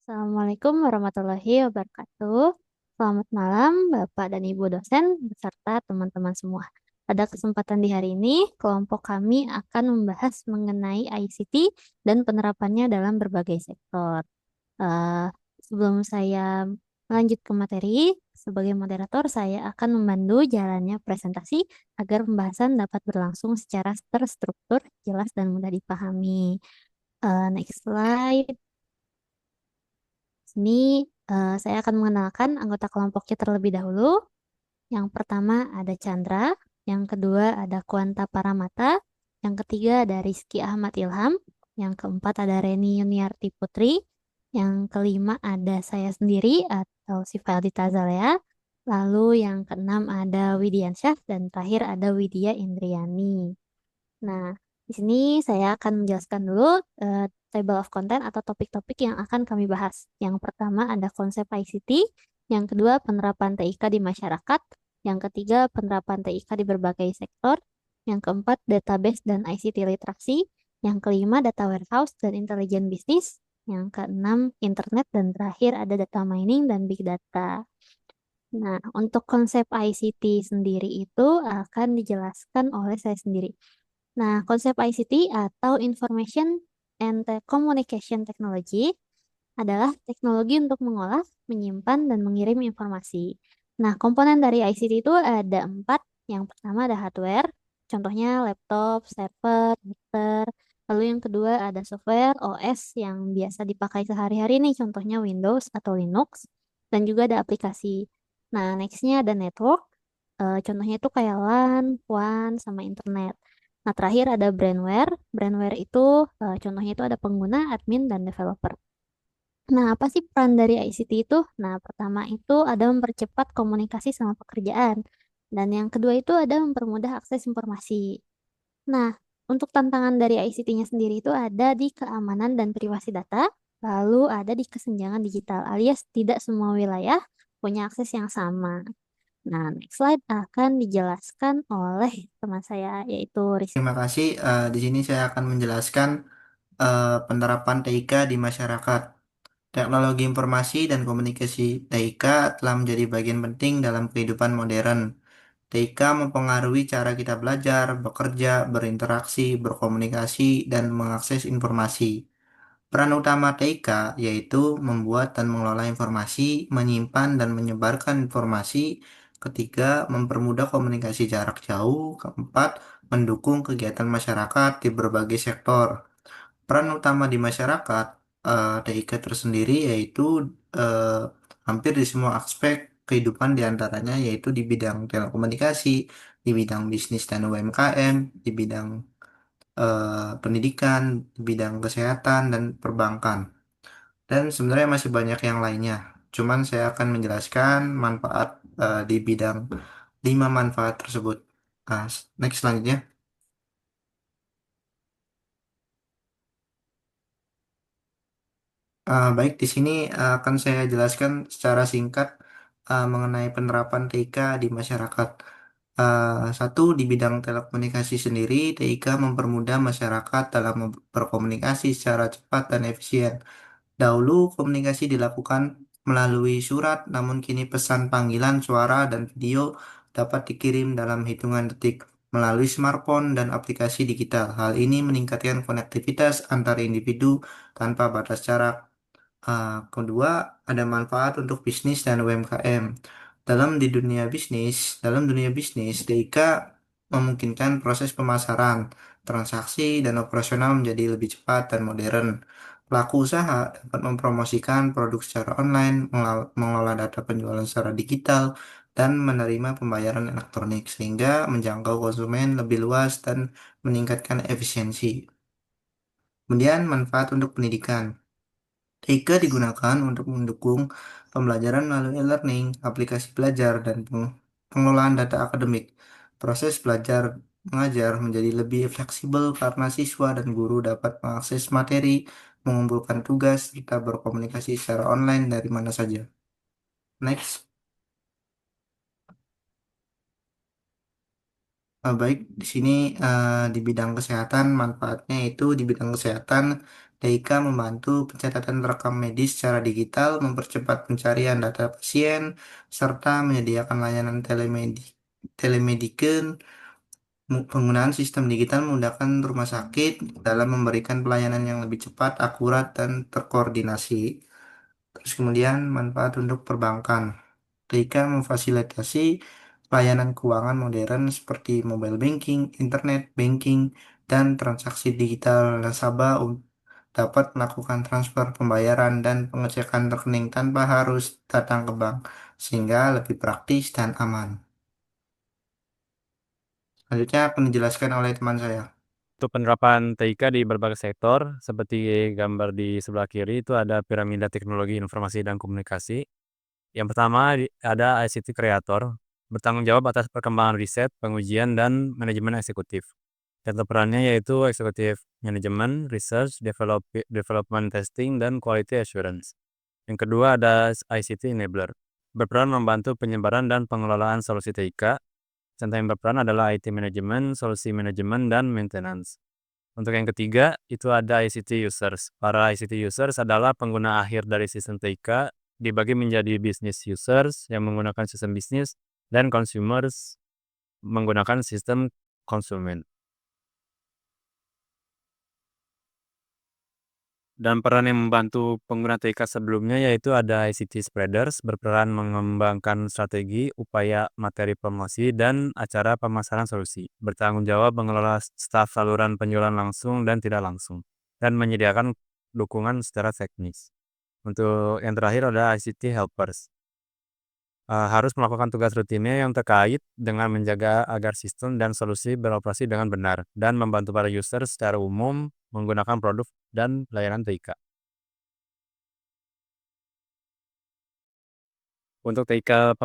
Assalamualaikum warahmatullahi wabarakatuh. Selamat malam, Bapak dan Ibu dosen, beserta teman-teman semua. Pada kesempatan di hari ini, kelompok kami akan membahas mengenai ICT dan penerapannya dalam berbagai sektor. Eh, Sebelum saya melanjut ke materi, sebagai moderator, saya akan memandu jalannya presentasi agar pembahasan dapat berlangsung secara terstruktur, jelas, dan mudah dipahami. Next slide. Sini saya akan mengenalkan anggota kelompoknya terlebih dahulu. Yang pertama ada Chandra, yang kedua ada Kuanta Paramata, yang ketiga ada Rizky Ahmad Ilham, yang keempat ada Reni Yuniarti Putri, yang kelima ada saya sendiri atau Sivaldi Tazalea, lalu yang keenam ada Widiansyah, dan terakhir ada Widya Indriani. Nah, di sini saya akan menjelaskan dulu eh, table of content atau topik-topik yang akan kami bahas. Yang pertama ada konsep ICT, yang kedua penerapan TIK di masyarakat, yang ketiga penerapan TIK di berbagai sektor, yang keempat database dan ICT literasi, yang kelima data warehouse dan intelligent business, yang keenam internet, dan terakhir ada data mining dan big data. Nah, untuk konsep ICT sendiri itu akan dijelaskan oleh saya sendiri. Nah, konsep ICT atau Information and Communication Technology adalah teknologi untuk mengolah, menyimpan, dan mengirim informasi. Nah, komponen dari ICT itu ada empat. Yang pertama ada hardware, contohnya laptop, server, router. Lalu yang kedua ada software, OS yang biasa dipakai sehari-hari nih, contohnya Windows atau Linux. Dan juga ada aplikasi. Nah, nextnya ada network. Contohnya itu kayak LAN, WAN, sama internet. Nah, terakhir ada brandware. Brandware itu contohnya itu ada pengguna, admin, dan developer. Nah, apa sih peran dari ICT itu? Nah, pertama itu ada mempercepat komunikasi sama pekerjaan. Dan yang kedua itu ada mempermudah akses informasi. Nah, untuk tantangan dari ICT-nya sendiri itu ada di keamanan dan privasi data, lalu ada di kesenjangan digital, alias tidak semua wilayah punya akses yang sama. Nah, next slide akan dijelaskan oleh teman saya, yaitu Rizky. Terima kasih. Di sini saya akan menjelaskan penerapan TIK di masyarakat. Teknologi informasi dan komunikasi TIK telah menjadi bagian penting dalam kehidupan modern. TIK mempengaruhi cara kita belajar, bekerja, berinteraksi, berkomunikasi, dan mengakses informasi. Peran utama TIK yaitu membuat dan mengelola informasi, menyimpan dan menyebarkan informasi. Ketiga, mempermudah komunikasi jarak jauh. Keempat, mendukung kegiatan masyarakat di berbagai sektor. Peran utama di masyarakat TIK tersendiri yaitu eh, hampir di semua aspek kehidupan diantaranya yaitu di bidang telekomunikasi, di bidang bisnis dan UMKM, di bidang pendidikan, di bidang kesehatan dan perbankan. Dan sebenarnya masih banyak yang lainnya. Cuman saya akan menjelaskan manfaat di bidang 5 manfaat tersebut. Next selanjutnya. Baik, di sini akan saya jelaskan secara singkat mengenai penerapan TIK di masyarakat. Satu, di bidang telekomunikasi sendiri, TIK mempermudah masyarakat dalam berkomunikasi secara cepat dan efisien. Dahulu komunikasi dilakukan melalui surat, namun kini pesan panggilan suara dan video dapat dikirim dalam hitungan detik melalui smartphone dan aplikasi digital. Hal ini meningkatkan konektivitas antar individu tanpa batas jarak. Kedua, ada manfaat untuk bisnis dan UMKM. Dalam dunia bisnis, DIK memungkinkan proses pemasaran, transaksi, dan operasional menjadi lebih cepat dan modern. Pelaku usaha dapat mempromosikan produk secara online, mengelola data penjualan secara digital, dan menerima pembayaran elektronik sehingga menjangkau konsumen lebih luas dan meningkatkan efisiensi. Kemudian manfaat untuk pendidikan. TIK digunakan untuk mendukung pembelajaran melalui e-learning, aplikasi belajar, dan pengelolaan data akademik. Proses belajar mengajar menjadi lebih fleksibel karena siswa dan guru dapat mengakses materi, mengumpulkan tugas, serta berkomunikasi secara online dari mana saja. Next. Baik, di sini di bidang kesehatan, manfaatnya itu di bidang kesehatan, TIK membantu pencatatan rekam medis secara digital, mempercepat pencarian data pasien, serta menyediakan layanan telemedicine. Penggunaan sistem digital memudahkan rumah sakit dalam memberikan pelayanan yang lebih cepat, akurat, dan terkoordinasi. Terus kemudian manfaat untuk perbankan. TIK memfasilitasi layanan keuangan modern seperti mobile banking, internet banking, dan transaksi digital. Nasabah dapat melakukan transfer pembayaran dan pengecekan rekening tanpa harus datang ke bank, sehingga lebih praktis dan aman. Selanjutnya akan dijelaskan oleh teman saya. Untuk penerapan TIK di berbagai sektor, seperti gambar di sebelah kiri itu ada piramida teknologi informasi dan komunikasi. Yang pertama ada ICT Creator, bertanggung jawab atas perkembangan riset, pengujian, dan manajemen eksekutif. Contoh perannya yaitu eksekutif manajemen, research, development testing, dan quality assurance. Yang kedua ada ICT Enabler, berperan membantu penyebaran dan pengelolaan solusi TIK. Contoh yang berperan adalah IT Management, Solusi Manajemen, dan Maintenance. Untuk yang ketiga, itu ada ICT Users. Para ICT Users adalah pengguna akhir dari sistem TIK, dibagi menjadi Business Users yang menggunakan sistem bisnis, dan Consumers menggunakan sistem konsumen. Dan peran yang membantu pengguna TIK sebelumnya yaitu ada ICT Spreaders, berperan mengembangkan strategi, upaya materi promosi, dan acara pemasaran solusi. Bertanggung jawab mengelola staf saluran penjualan langsung dan tidak langsung, dan menyediakan dukungan secara teknis. Untuk yang terakhir ada ICT Helpers. Harus melakukan tugas rutinnya yang terkait dengan menjaga agar sistem dan solusi beroperasi dengan benar, dan membantu para user secara umum menggunakan produk dan layanan TIK. Untuk TIK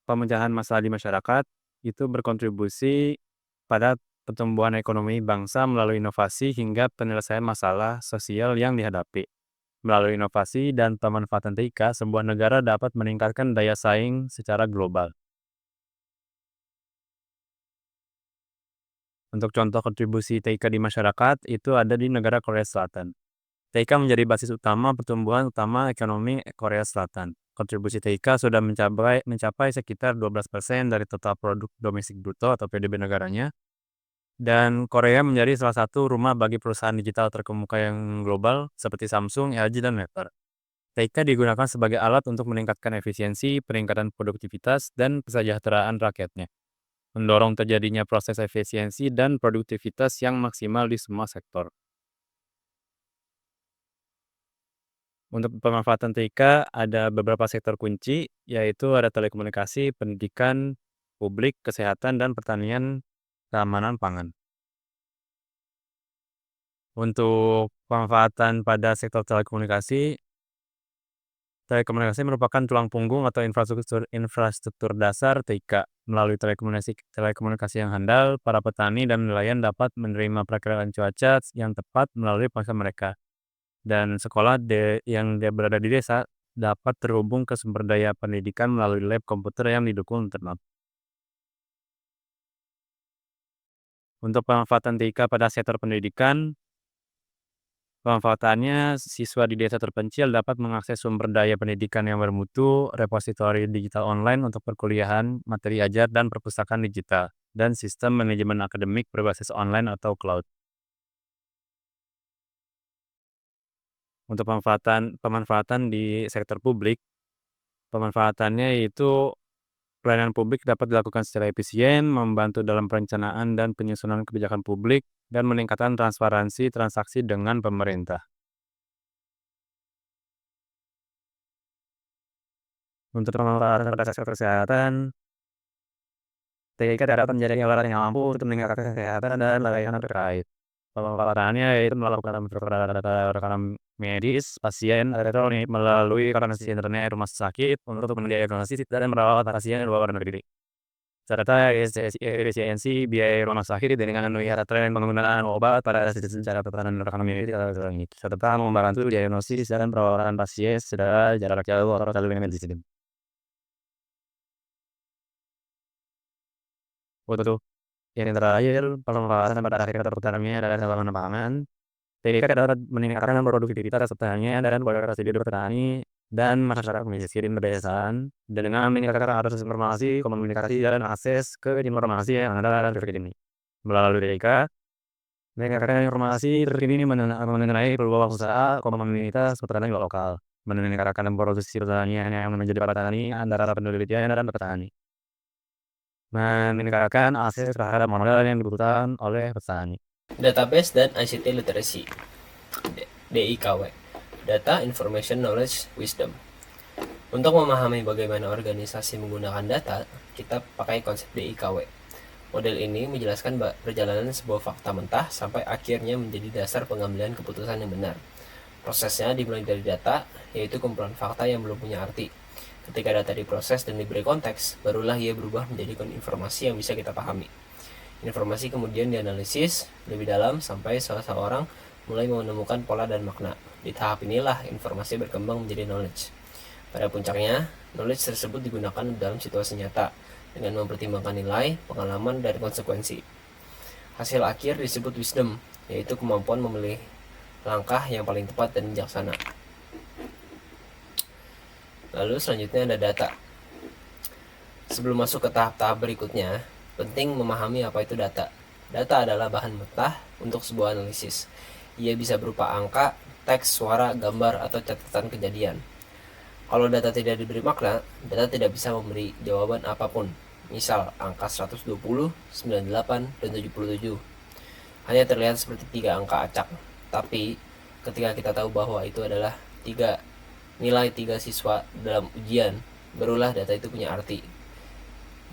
pemecahan masalah di masyarakat, itu berkontribusi pada pertumbuhan ekonomi bangsa melalui inovasi hingga penyelesaian masalah sosial yang dihadapi. Melalui inovasi dan pemanfaatan TIK, sebuah negara dapat meningkatkan daya saing secara global. Untuk contoh kontribusi TIK di masyarakat, itu ada di negara Korea Selatan. TIK menjadi basis utama pertumbuhan utama ekonomi Korea Selatan. Kontribusi TIK sudah mencapai sekitar 12% dari total produk domestik bruto atau PDB negaranya. Dan Korea menjadi salah satu rumah bagi perusahaan digital terkemuka yang global seperti Samsung, LG, dan Meta. TIK digunakan sebagai alat untuk meningkatkan efisiensi, peningkatan produktivitas, dan kesejahteraan rakyatnya, mendorong terjadinya proses efisiensi dan produktivitas yang maksimal di semua sektor. Untuk pemanfaatan TIK ada beberapa sektor kunci, yaitu ada telekomunikasi, pendidikan, publik, kesehatan, dan pertanian, keamanan pangan. Untuk pemanfaatan pada sektor telekomunikasi, telekomunikasi merupakan tulang punggung atau infrastruktur dasar TIK. Melalui telekomunikasi yang handal, para petani dan nelayan dapat menerima perakiraan cuaca yang tepat melalui ponsel mereka. Dan sekolah yang berada di desa dapat terhubung ke sumber daya pendidikan melalui lab komputer yang didukung internet. Untuk pemanfaatan TIK pada sektor pendidikan, pemanfaatannya siswa di desa terpencil dapat mengakses sumber daya pendidikan yang bermutu, repositori digital online untuk perkuliahan, materi ajar, dan perpustakaan digital, dan sistem manajemen akademik berbasis online atau cloud. Untuk pemanfaatan di sektor publik, pemanfaatannya yaitu pelayanan publik dapat dilakukan secara efisien, membantu dalam perencanaan dan penyusunan kebijakan publik, dan meningkatkan transparansi transaksi dengan pemerintah. Untuk pemanfaatan pada sektor kesehatan, TIK dapat menjadi alat yang mampu untuk meningkatkan kesehatan dan layanan terkait. Pemanfaatannya yaitu melakukan rekaman medis pasien elektronik melalui koneksi internet rumah sakit untuk mendiagnosis dan merawat pasien di luar negeri, serta efisiensi biaya rumah sakit dengan melihat tren penggunaan obat pada secara tekanan rekaman medis elektronik, serta membantu diagnosis dan perawatan pasien secara jarak jauh atau telemedicine. Untuk yang terakhir, pemanfaatan pada sektor pertanian dan tanaman pangan. TIK dapat meningkatkan produktivitas petani dan kualitas hidup petani dan masyarakat miskin pedesaan dengan meningkatkan akses informasi, komunikasi, dan akses ke informasi yang ada terkini. Melalui TIK, meningkatkan informasi terkini mengenai peluang usaha komunitas petani lokal, meningkatkan produksi pertanian yang menjadi petani antara penelitian dan petani, meningkatkan akses terhadap modal yang dibutuhkan oleh petani. Database dan ICT Literacy DIKW, Data Information Knowledge Wisdom. Untuk memahami bagaimana organisasi menggunakan data, kita pakai konsep DIKW. Model ini menjelaskan perjalanan sebuah fakta mentah sampai akhirnya menjadi dasar pengambilan keputusan yang benar. Prosesnya dimulai dari data, yaitu kumpulan fakta yang belum punya arti. Ketika data diproses dan diberi konteks, barulah ia berubah menjadi informasi yang bisa kita pahami. Informasi kemudian dianalisis lebih dalam sampai seseorang mulai menemukan pola dan makna. Di tahap inilah informasi berkembang menjadi knowledge. Pada puncaknya, knowledge tersebut digunakan dalam situasi nyata dengan mempertimbangkan nilai, pengalaman, dan konsekuensi. Hasil akhir disebut wisdom, yaitu kemampuan memilih langkah yang paling tepat dan bijaksana. Lalu selanjutnya ada data. Sebelum masuk ke tahap-tahap berikutnya, penting memahami apa itu data. Data adalah bahan mentah untuk sebuah analisis. Ia bisa berupa angka, teks, suara, gambar, atau catatan kejadian. Kalau data tidak diberi makna, data tidak bisa memberi jawaban apapun. Misal, angka 120, 98, dan 77 hanya terlihat seperti 3 angka acak. Tapi, ketika kita tahu bahwa itu adalah nilai 3 siswa dalam ujian, barulah data itu punya arti.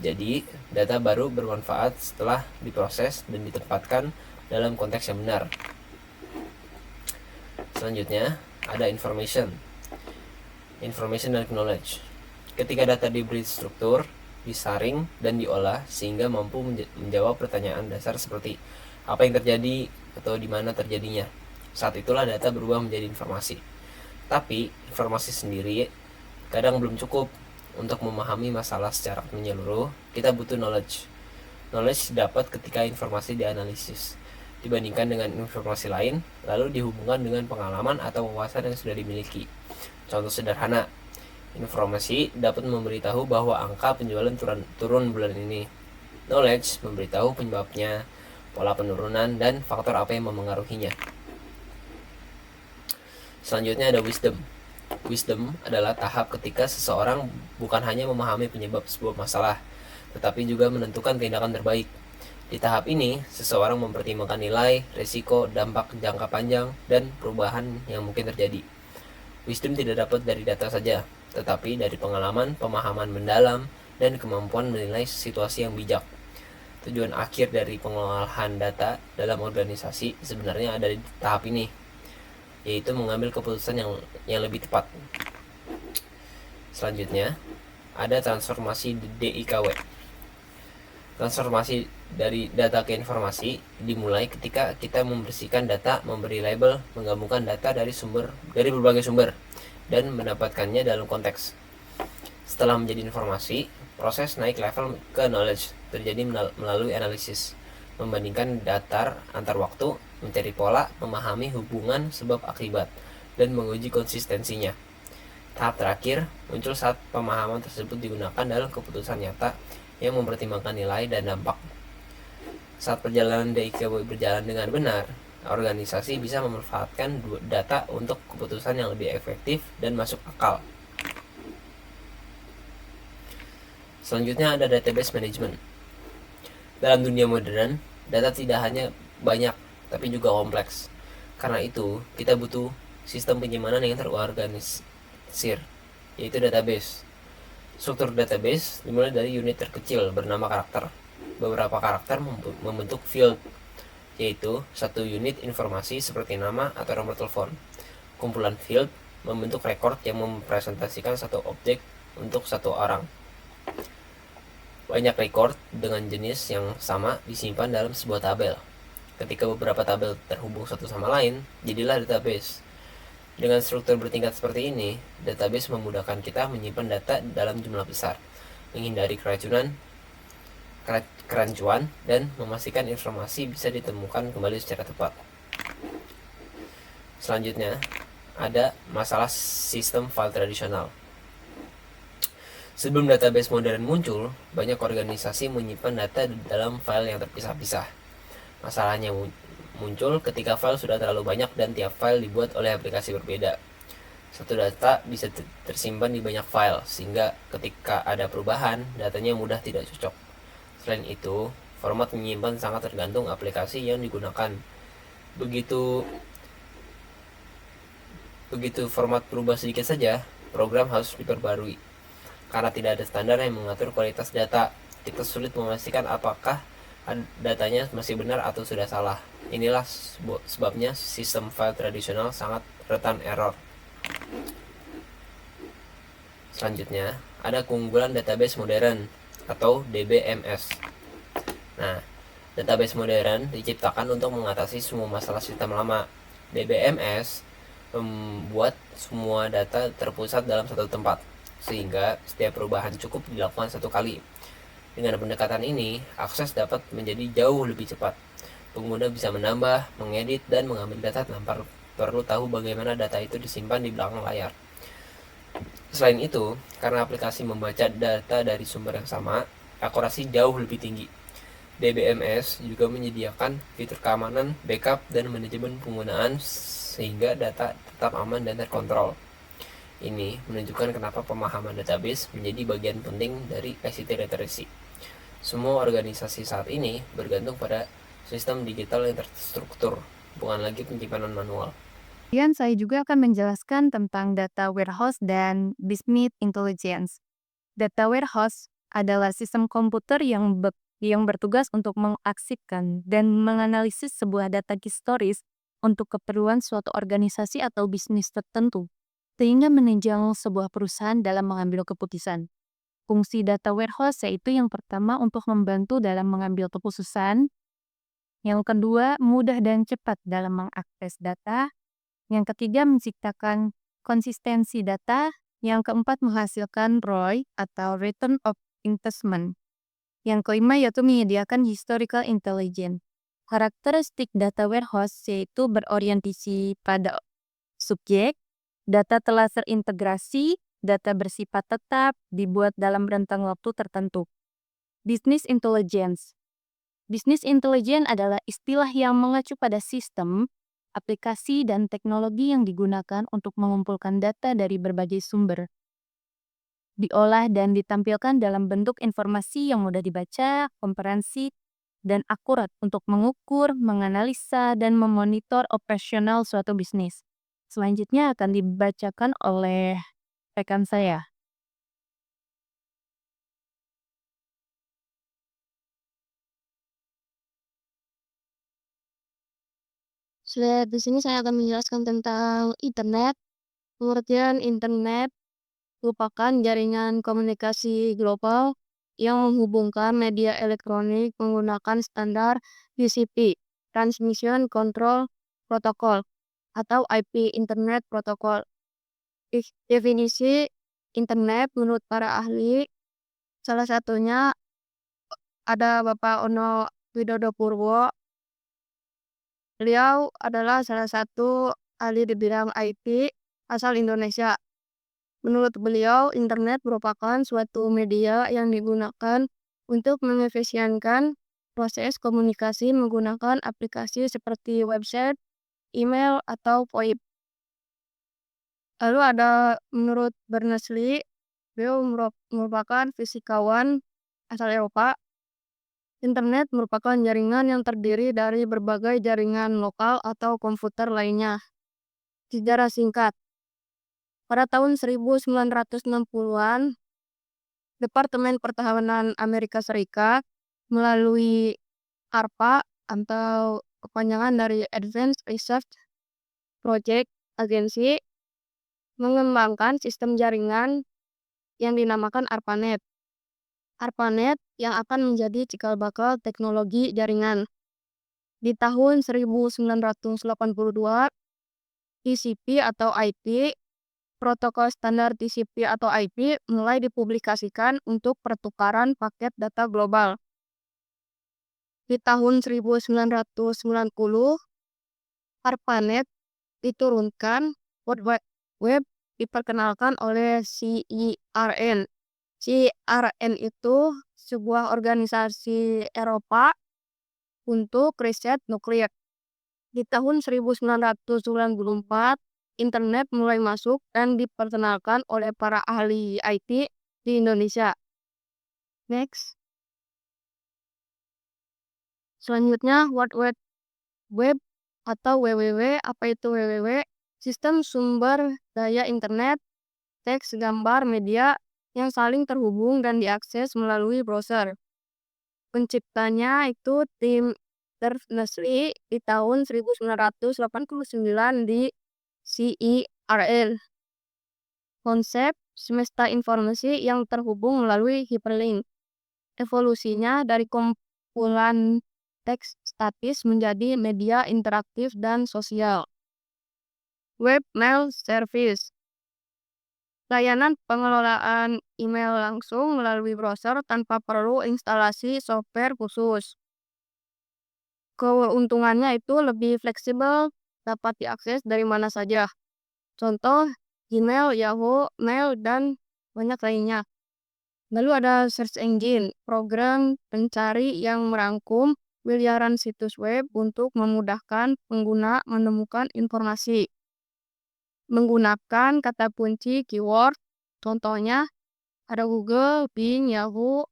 Jadi, data baru bermanfaat setelah diproses dan ditempatkan dalam konteks yang benar. Selanjutnya, ada information dan knowledge. Ketika data diberi struktur, disaring, dan diolah sehingga mampu menjawab pertanyaan dasar seperti apa yang terjadi atau di mana terjadinya. Saat itulah data berubah menjadi informasi. Tapi, informasi sendiri kadang belum cukup. Untuk memahami masalah secara menyeluruh, kita butuh knowledge. Knowledge dapat ketika informasi dianalisis, dibandingkan dengan informasi lain, lalu dihubungkan dengan pengalaman atau wawasan yang sudah dimiliki. Contoh sederhana, informasi dapat memberitahu bahwa angka penjualan turun bulan ini. Knowledge memberitahu penyebabnya, pola penurunan, dan faktor apa yang memengaruhinya. Selanjutnya ada wisdom. Wisdom adalah tahap ketika seseorang bukan hanya memahami penyebab sebuah masalah, tetapi juga menentukan tindakan terbaik. Di tahap ini, seseorang mempertimbangkan nilai, risiko, dampak jangka panjang, dan perubahan yang mungkin terjadi. Wisdom tidak dapat dari data saja, tetapi dari pengalaman, pemahaman mendalam, dan kemampuan menilai situasi yang bijak. Tujuan akhir dari pengolahan data dalam organisasi sebenarnya ada di tahap ini, yaitu mengambil keputusan yang lebih tepat. Selanjutnya, ada transformasi DIKW. Transformasi dari data ke informasi dimulai ketika kita membersihkan data, memberi label, menggabungkan data dari berbagai sumber, dan mendapatkannya dalam konteks. Setelah menjadi informasi, proses naik level ke knowledge terjadi melalui analisis, membandingkan data antar waktu, mencari pola, memahami hubungan sebab akibat, dan menguji konsistensinya. Tahap terakhir muncul saat pemahaman tersebut digunakan dalam keputusan nyata yang mempertimbangkan nilai dan dampak. Saat perjalanan DIKW berjalan dengan benar, organisasi bisa memanfaatkan data untuk keputusan yang lebih efektif dan masuk akal. Selanjutnya ada database management. Dalam dunia modern, data tidak hanya banyak, tapi juga kompleks. Karena itu, kita butuh sistem penyimpanan yang terorganisir, yaitu database. Struktur database dimulai dari unit terkecil bernama karakter. Beberapa karakter membentuk field, yaitu satu unit informasi seperti nama atau nomor telepon. Kumpulan field membentuk record yang mempresentasikan satu objek untuk satu orang. Banyak record dengan jenis yang sama disimpan dalam sebuah tabel. Ketika beberapa tabel terhubung satu sama lain, jadilah database. Dengan struktur bertingkat seperti ini, database memudahkan kita menyimpan data dalam jumlah besar, menghindari kerancuan, dan memastikan informasi bisa ditemukan kembali secara tepat. Selanjutnya, ada masalah sistem file tradisional. Sebelum database modern muncul, banyak organisasi menyimpan data dalam file yang terpisah-pisah. Masalahnya muncul ketika file sudah terlalu banyak dan tiap file dibuat oleh aplikasi berbeda. Satu data bisa tersimpan di banyak file, sehingga ketika ada perubahan, datanya mudah tidak cocok. Selain itu, format menyimpan sangat tergantung aplikasi yang digunakan. Begitu format berubah sedikit saja, program harus diperbarui. Karena tidak ada standar yang mengatur kualitas data, kita sulit memastikan apakah datanya masih benar atau sudah salah. Inilah sebabnya sistem file tradisional sangat rentan error. Selanjutnya, ada keunggulan database modern atau DBMS. Nah, database modern diciptakan untuk mengatasi semua masalah sistem lama. DBMS membuat semua data terpusat dalam satu tempat, sehingga setiap perubahan cukup dilakukan satu kali. Dengan pendekatan ini, akses dapat menjadi jauh lebih cepat. Pengguna bisa menambah, mengedit, dan mengambil data tanpa perlu tahu bagaimana data itu disimpan di belakang layar. Selain itu, karena aplikasi membaca data dari sumber yang sama, akurasi jauh lebih tinggi. DBMS juga menyediakan fitur keamanan, backup, dan manajemen penggunaan sehingga data tetap aman dan terkontrol. Ini menunjukkan kenapa pemahaman database menjadi bagian penting dari ICT literacy. Semua organisasi saat ini bergantung pada sistem digital yang terstruktur, bukan lagi penyimpanan manual. Kemudian saya juga akan menjelaskan tentang data warehouse dan business intelligence. Data warehouse adalah sistem komputer yang bertugas untuk mengarsipkan dan menganalisis sebuah data historis untuk keperluan suatu organisasi atau bisnis tertentu, sehingga menunjang sebuah perusahaan dalam mengambil keputusan. Fungsi data warehouse yaitu yang pertama untuk membantu dalam mengambil keputusan, yang kedua mudah dan cepat dalam mengakses data, yang ketiga menciptakan konsistensi data, yang keempat menghasilkan ROI atau Return of Investment. Yang kelima yaitu menyediakan historical intelligence. Karakteristik data warehouse yaitu berorientasi pada subjek, data telah terintegrasi, data bersifat tetap, dibuat dalam rentang waktu tertentu. Business intelligence. Business intelligence adalah istilah yang mengacu pada sistem, aplikasi, dan teknologi yang digunakan untuk mengumpulkan data dari berbagai sumber. Diolah dan ditampilkan dalam bentuk informasi yang mudah dibaca, komprehensif, dan akurat untuk mengukur, menganalisa, dan memonitor operasional suatu bisnis. Selanjutnya akan dibacakan oleh rekan saya. Di sini saya akan menjelaskan tentang internet. Pengertian internet merupakan jaringan komunikasi global yang menghubungkan media elektronik menggunakan standar TCP, Transmission Control Protocol, atau IP Internet Protocol. Definisi internet menurut para ahli, salah satunya ada Bapak Ono Widodo Purwo. Beliau adalah salah satu ahli di bidang IT asal Indonesia. Menurut beliau, internet merupakan suatu media yang digunakan untuk mengefisienkan proses komunikasi menggunakan aplikasi seperti website, email, atau VoIP. Lalu ada menurut Berners-Lee, beliau merupakan fisikawan asal Eropa. Internet merupakan jaringan yang terdiri dari berbagai jaringan lokal atau komputer lainnya. Sejarah singkat. Pada tahun 1960-an, Departemen Pertahanan Amerika Serikat melalui ARPA atau kepanjangan dari Advanced Research Project Agency mengembangkan sistem jaringan yang dinamakan ARPANET. ARPANET yang akan menjadi cikal bakal teknologi jaringan. Di tahun 1982, TCP atau IP, protokol standar TCP atau IP mulai dipublikasikan untuk pertukaran paket data global. Di tahun 1990, ARPANET diturunkan, World Wide Web diperkenalkan oleh CERN. CERN itu sebuah organisasi Eropa untuk riset nuklir. Di tahun 1994, internet mulai masuk dan diperkenalkan oleh para ahli IT di Indonesia. Next. Selanjutnya, World Wide Web atau WWW. Apa itu WWW? Sistem sumber daya internet, teks, gambar, media yang saling terhubung dan diakses melalui browser. Penciptanya itu Tim Berners-Lee di tahun 1989 di CERN. Konsep semesta informasi yang terhubung melalui hyperlink. Evolusinya dari kumpulan teks statis menjadi media interaktif dan sosial. Webmail Service. Layanan pengelolaan email langsung melalui browser tanpa perlu instalasi software khusus. Keuntungannya itu lebih fleksibel, dapat diakses dari mana saja. Contoh, Gmail, Yahoo, Mail, dan banyak lainnya. Lalu ada search engine, program pencari yang merangkum miliaran situs web untuk memudahkan pengguna menemukan informasi. Menggunakan kata kunci keyword, contohnya ada Google, Bing, Yahoo,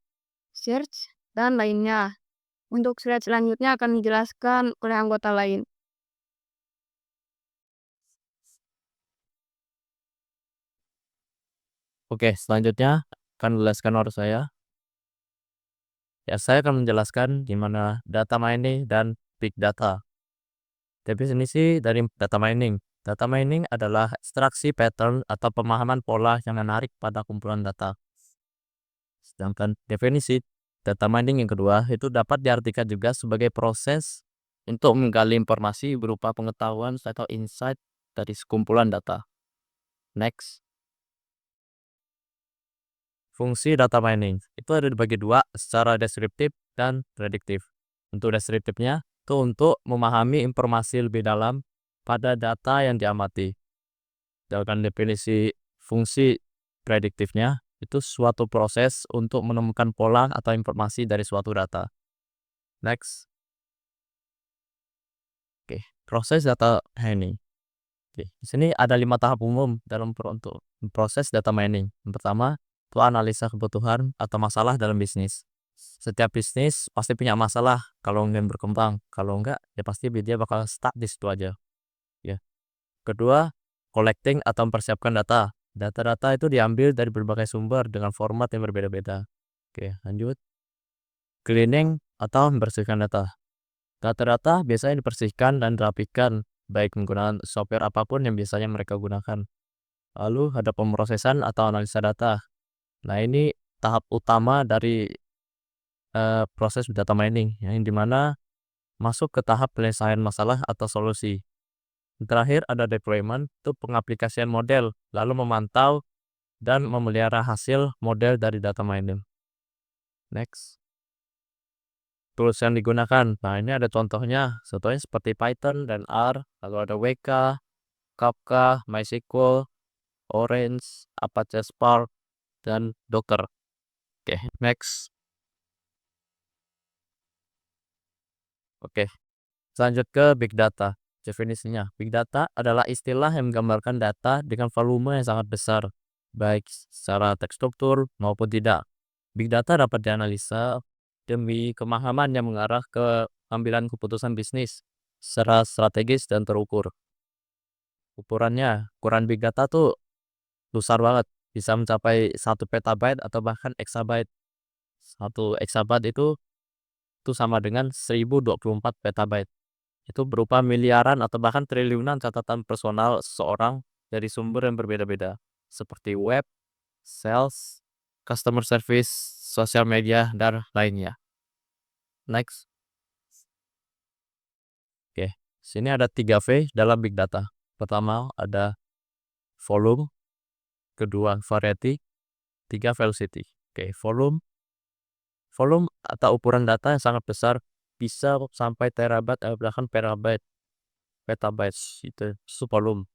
Search, dan lainnya. Untuk slide selanjutnya akan dijelaskan oleh anggota lain. Oke, selanjutnya akan menjelaskan oleh saya. Ya, saya akan menjelaskan gimana data mining dan big data. Definisi dari data mining. Data mining adalah ekstraksi pattern atau pemahaman pola yang menarik pada kumpulan data. Sedangkan definisi data mining yang kedua itu dapat diartikan juga sebagai proses untuk menggali informasi berupa pengetahuan atau insight dari sekumpulan data. Next. Fungsi data mining itu ada dibagi dua, secara deskriptif dan prediktif. Untuk deskriptifnya itu untuk memahami informasi lebih dalam pada data yang diamati. Sedangkan definisi fungsi prediktifnya itu suatu proses untuk menemukan pola atau informasi dari suatu data. Next. Oke, proses data mining. Oke, di sini ada 5 tahap umum dalam untuk proses data mining. Yang pertama, itu analisa kebutuhan atau masalah dalam bisnis. Setiap bisnis pasti punya masalah kalau ingin berkembang. Kalau enggak, ya pasti dia bakal stuck di situ aja. Ya. Kedua, collecting atau mempersiapkan data. Data-data itu diambil dari berbagai sumber dengan format yang berbeda-beda. Oke, lanjut. Cleaning atau membersihkan data. Data-data biasanya dibersihkan dan dirapikan, baik menggunakan software apapun yang biasanya mereka gunakan. Lalu ada pemrosesan atau analisa data. Nah, ini tahap utama dari proses data mining, yang dimana masuk ke tahap penyelesaian masalah atau solusi. Terakhir ada deployment, itu pengaplikasian model, lalu memantau dan memelihara hasil model dari data mining. Next. Tools yang digunakan. Nah, ini ada contohnya. Contohnya seperti Python dan R, lalu ada WK, Kafka, MySQL, Orange, Apache Spark, dan Docker. Oke, next. Oke, lanjut ke Big Data. Definisinya, Big Data adalah istilah yang menggambarkan data dengan volume yang sangat besar, baik secara terstruktur maupun tidak. Big Data dapat dianalisa demi pemahaman yang mengarah ke pengambilan keputusan bisnis secara strategis dan terukur. Ukuran Big Data tuh besar banget, bisa mencapai 1 petabyte atau bahkan exabyte. 1 exabyte itu sama dengan 1024 petabyte. Itu berupa miliaran atau bahkan triliunan catatan personal seseorang dari sumber yang berbeda-beda, seperti web, sales, customer service, sosial media, dan lainnya. Next. Oke, sini ada 3V dalam Big Data. Pertama ada volume, kedua variety, 3 velocity. Oke, volume atau ukuran data yang sangat besar, bisa sampai terabyte atau bahkan petabyte. petabytes itu volume.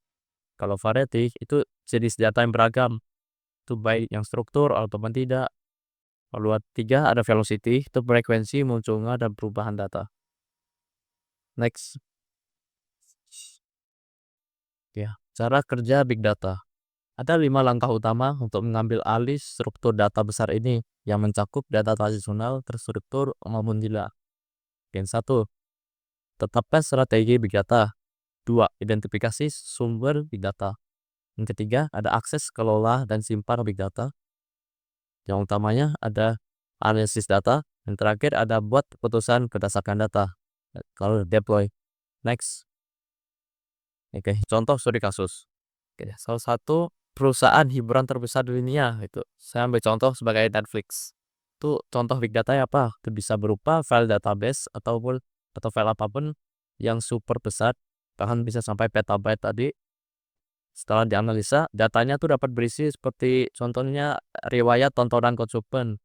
Kalau variety itu jenis data yang beragam, itu baik yang struktur ataupun tidak. Lalu 3 ada velocity, itu frekuensi munculnya dan perubahan data. Next. Ya, cara kerja big data. Ada 5 langkah utama untuk mengambil alih struktur data besar ini yang mencakup data tradisional, terstruktur, maupun tidak. Yang 1. Tetapkan strategi big data. 2. Identifikasi sumber big data. Yang ketiga, ada akses, kelola, dan simpan big data. Yang utamanya ada analisis data. Yang terakhir ada buat keputusan berdasarkan data. Kalau deploy. Next. Oke, contoh studi kasus. Oke, salah satu perusahaan hiburan terbesar di dunia itu. Saya ambil contoh sebagai Netflix. Itu contoh big data apa? Itu bisa berupa file database atau file apapun yang super besar, bahkan bisa sampai petabyte tadi. Setelah dianalisa, datanya tuh dapat berisi seperti contohnya riwayat tontonan konsumen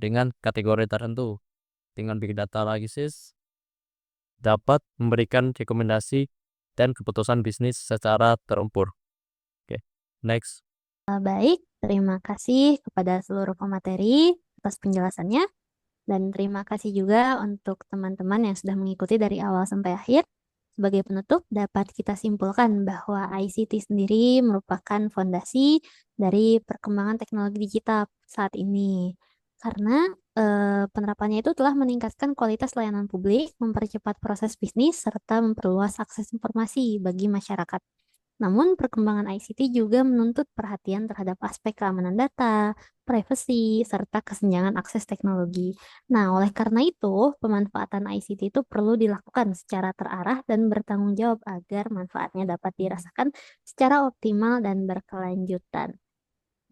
dengan kategori tertentu. Dengan big data analisis dapat memberikan rekomendasi dan keputusan bisnis secara terukur. Oke, next. Baik, terima kasih kepada seluruh pemateri atas penjelasannya. Dan terima kasih juga untuk teman-teman yang sudah mengikuti dari awal sampai akhir. Sebagai penutup, dapat kita simpulkan bahwa ICT sendiri merupakan fondasi dari perkembangan teknologi digital saat ini. Karena penerapannya itu telah meningkatkan kualitas layanan publik, mempercepat proses bisnis, serta memperluas akses informasi bagi masyarakat. Namun, perkembangan ICT juga menuntut perhatian terhadap aspek keamanan data, privasi, serta kesenjangan akses teknologi. Nah, oleh karena itu, pemanfaatan ICT itu perlu dilakukan secara terarah dan bertanggung jawab agar manfaatnya dapat dirasakan secara optimal dan berkelanjutan.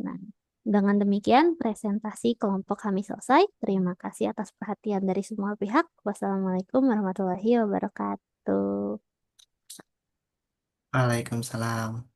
Nah, dengan demikian, presentasi kelompok kami selesai. Terima kasih atas perhatian dari semua pihak. Wassalamualaikum warahmatullahi wabarakatuh. Waalaikumsalam.